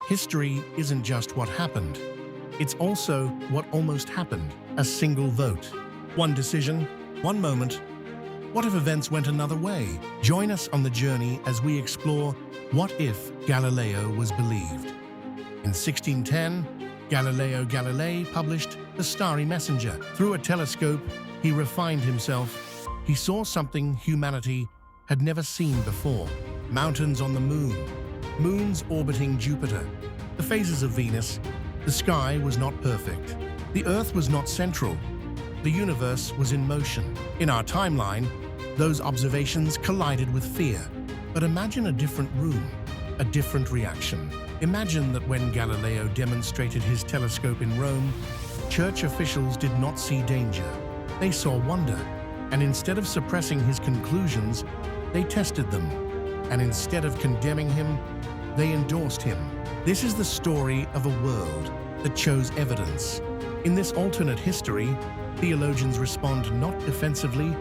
History isn't just what happened. It's also what almost happened. A single vote. One decision, one moment. What if events went another way? Join us on the journey as we explore what if Galileo was believed. In 1610, Galileo Galilei published The Starry Messenger. Through a telescope, he refined himself. He saw something humanity had never seen before. Mountains on the moon, moons orbiting Jupiter, the phases of Venus. The sky was not perfect. The Earth was not central. The universe was in motion. In our timeline, those observations collided with fear. But imagine a different room, a different reaction. Imagine that when Galileo demonstrated his telescope in Rome, church officials did not see danger. They saw wonder. And instead of suppressing his conclusions, they tested them. And instead of condemning him, they endorsed him. This is the story of a world that chose evidence. In this alternate history, theologians respond not defensively,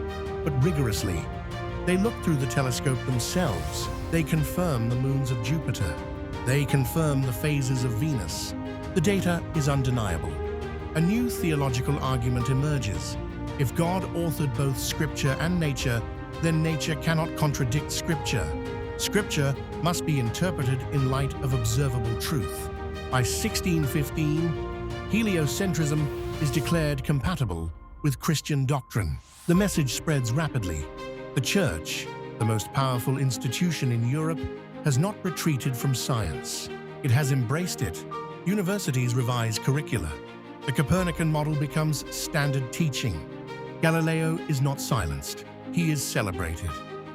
but rigorously. They look through the telescope themselves. They confirm the moons of Jupiter. They confirm the phases of Venus. The data is undeniable. A new theological argument emerges. If God authored both Scripture and nature, then nature cannot contradict Scripture. Scripture must be interpreted in light of observable truth. By 1615, heliocentrism is declared compatible with Christian doctrine. The message spreads rapidly. The Church, the most powerful institution in Europe, has not retreated from science. It has embraced it. Universities revise curricula. The Copernican model becomes standard teaching. Galileo is not silenced. He is celebrated.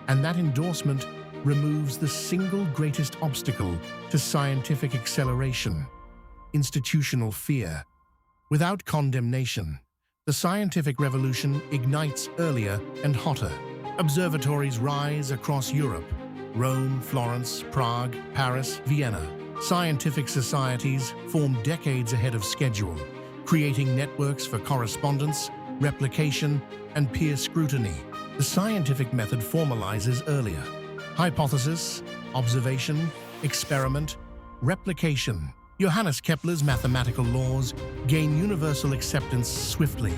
And that endorsement removes the single greatest obstacle to scientific acceleration: institutional fear. Without condemnation, the scientific revolution ignites earlier and hotter. Observatories rise across Europe: Rome, Florence, Prague, Paris, Vienna. Scientific societies form decades ahead of schedule, creating networks for correspondence, replication, and peer scrutiny. The scientific method formalizes earlier. Hypothesis, observation, experiment, replication. Johannes Kepler's mathematical laws gain universal acceptance swiftly.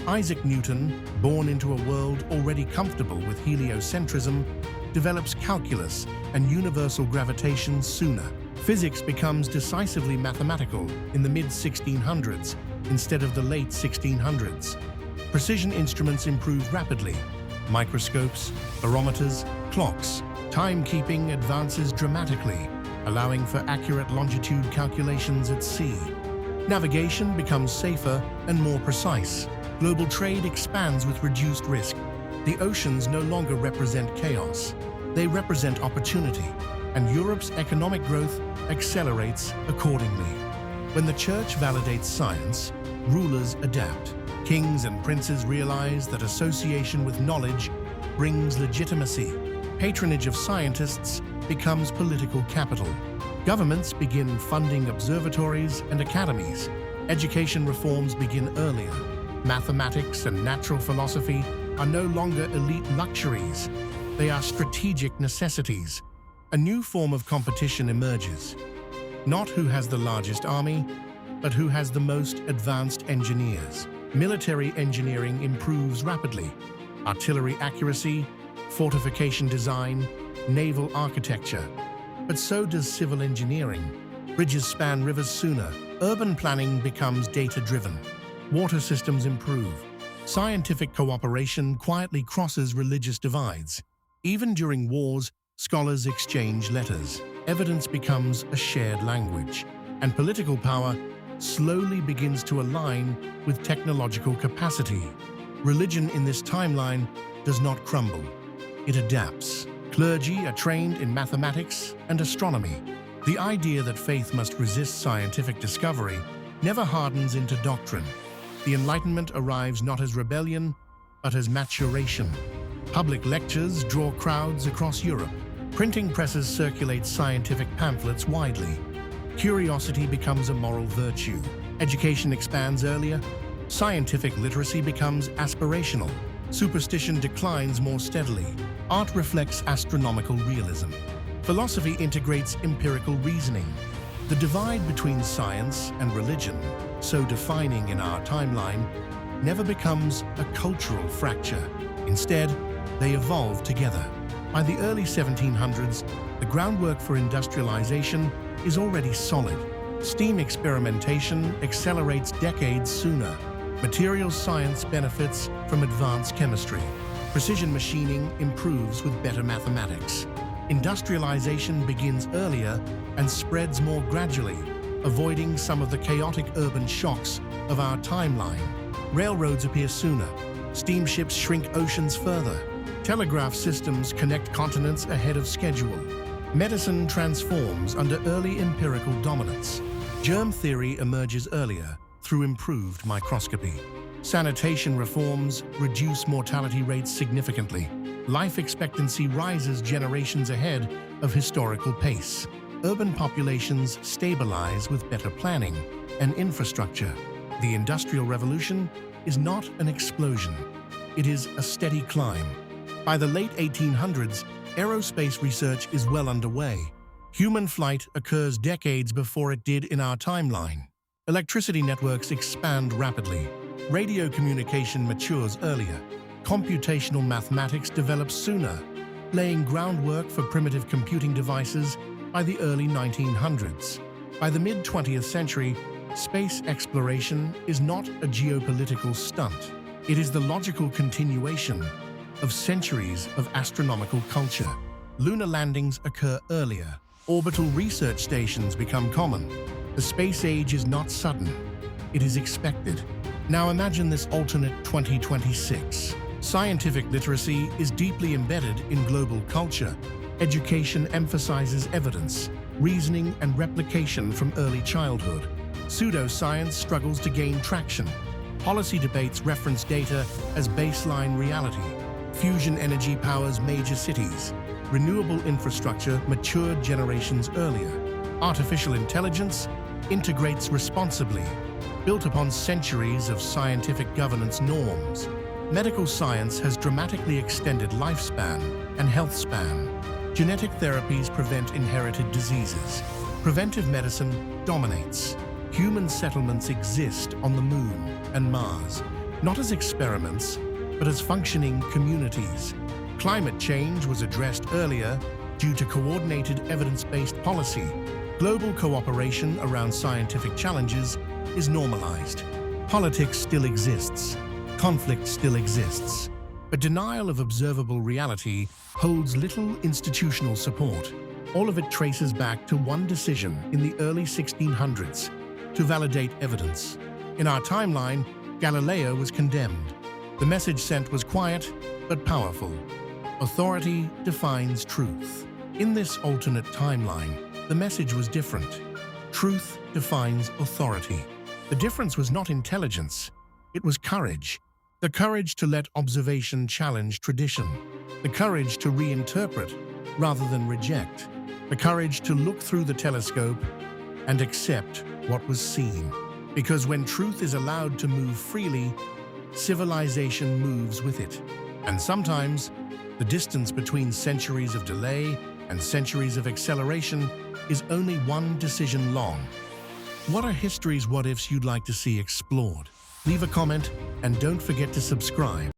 Isaac Newton, born into a world already comfortable with heliocentrism, develops calculus and universal gravitation sooner. Physics becomes decisively mathematical in the mid-1600s instead of the late 1600s. Precision instruments improve rapidly. Microscopes, barometers, clocks. Timekeeping advances dramatically, allowing for accurate longitude calculations at sea. Navigation becomes safer and more precise. Global trade expands with reduced risk. The oceans no longer represent chaos. They represent opportunity, and Europe's economic growth accelerates accordingly. When the Church validates science, rulers adapt. Kings and princes realize that association with knowledge brings legitimacy. Patronage of scientists becomes political capital. Governments begin funding observatories and academies. Education reforms begin earlier. Mathematics and natural philosophy are no longer elite luxuries. They are strategic necessities. A new form of competition emerges. Not who has the largest army, but who has the most advanced engineers. Military engineering improves rapidly. Artillery accuracy, fortification design, naval architecture. But so does civil engineering. Bridges span rivers sooner. Urban planning becomes data-driven. Water systems improve. Scientific cooperation quietly crosses religious divides. Even during wars, scholars exchange letters. Evidence becomes a shared language. And political power slowly begins to align with technological capacity. Religion in this timeline does not crumble. It adapts. Clergy are trained in mathematics and astronomy. The idea that faith must resist scientific discovery never hardens into doctrine. The Enlightenment arrives not as rebellion, but as maturation. Public lectures draw crowds across Europe. Printing presses circulate scientific pamphlets widely. Curiosity becomes a moral virtue. Education expands earlier. Scientific literacy becomes aspirational. Superstition declines more steadily. Art reflects astronomical realism. Philosophy integrates empirical reasoning. The divide between science and religion, so defining in our timeline, never becomes a cultural fracture. Instead, they evolve together. By the early 1700s, the groundwork for industrialization is already solid. Steam experimentation accelerates decades sooner. Materials science benefits from advanced chemistry. Precision machining improves with better mathematics. Industrialization begins earlier and spreads more gradually, avoiding some of the chaotic urban shocks of our timeline. Railroads appear sooner. Steamships shrink oceans further. Telegraph systems connect continents ahead of schedule. Medicine transforms under early empirical dominance. Germ theory emerges earlier through improved microscopy. Sanitation reforms reduce mortality rates significantly. Life expectancy rises generations ahead of historical pace. Urban populations stabilize with better planning and infrastructure. The Industrial Revolution is not an explosion. It is a steady climb. By the late 1800s, aerospace research is well underway. Human flight occurs decades before it did in our timeline. Electricity networks expand rapidly. Radio communication matures earlier. Computational mathematics develops sooner, laying groundwork for primitive computing devices by the early 1900s. By the mid-20th century, space exploration is not a geopolitical stunt. It is the logical continuation of centuries of astronomical culture. Lunar landings occur earlier. Orbital research stations become common. The space age is not sudden. It is expected. Now imagine this alternate 2026. Scientific literacy is deeply embedded in global culture. Education emphasizes evidence, reasoning, and replication from early childhood. Pseudoscience struggles to gain traction. Policy debates reference data as baseline reality. Fusion energy powers major cities. Renewable infrastructure matured generations earlier. Artificial intelligence integrates responsibly, built upon centuries of scientific governance norms. Medical science has dramatically extended lifespan and health span. Genetic therapies prevent inherited diseases. Preventive medicine dominates. Human settlements exist on the Moon and Mars, not as experiments, but as functioning communities. Climate change was addressed earlier due to coordinated evidence-based policy. Global cooperation around scientific challenges is normalized. Politics still exists. Conflict still exists. But denial of observable reality holds little institutional support. All of it traces back to one decision in the early 1600s to validate evidence. In our timeline, Galileo was condemned. The message sent was quiet but powerful. Authority defines truth. In this alternate timeline, the message was different. Truth defines authority. The difference was not intelligence, it was courage. The courage to let observation challenge tradition. The courage to reinterpret rather than reject. The courage to look through the telescope and accept what was seen. Because when truth is allowed to move freely, civilization moves with it. And sometimes, the distance between centuries of delay and centuries of acceleration is only one decision long. What are history's what-ifs you'd like to see explored? Leave a comment and don't forget to subscribe.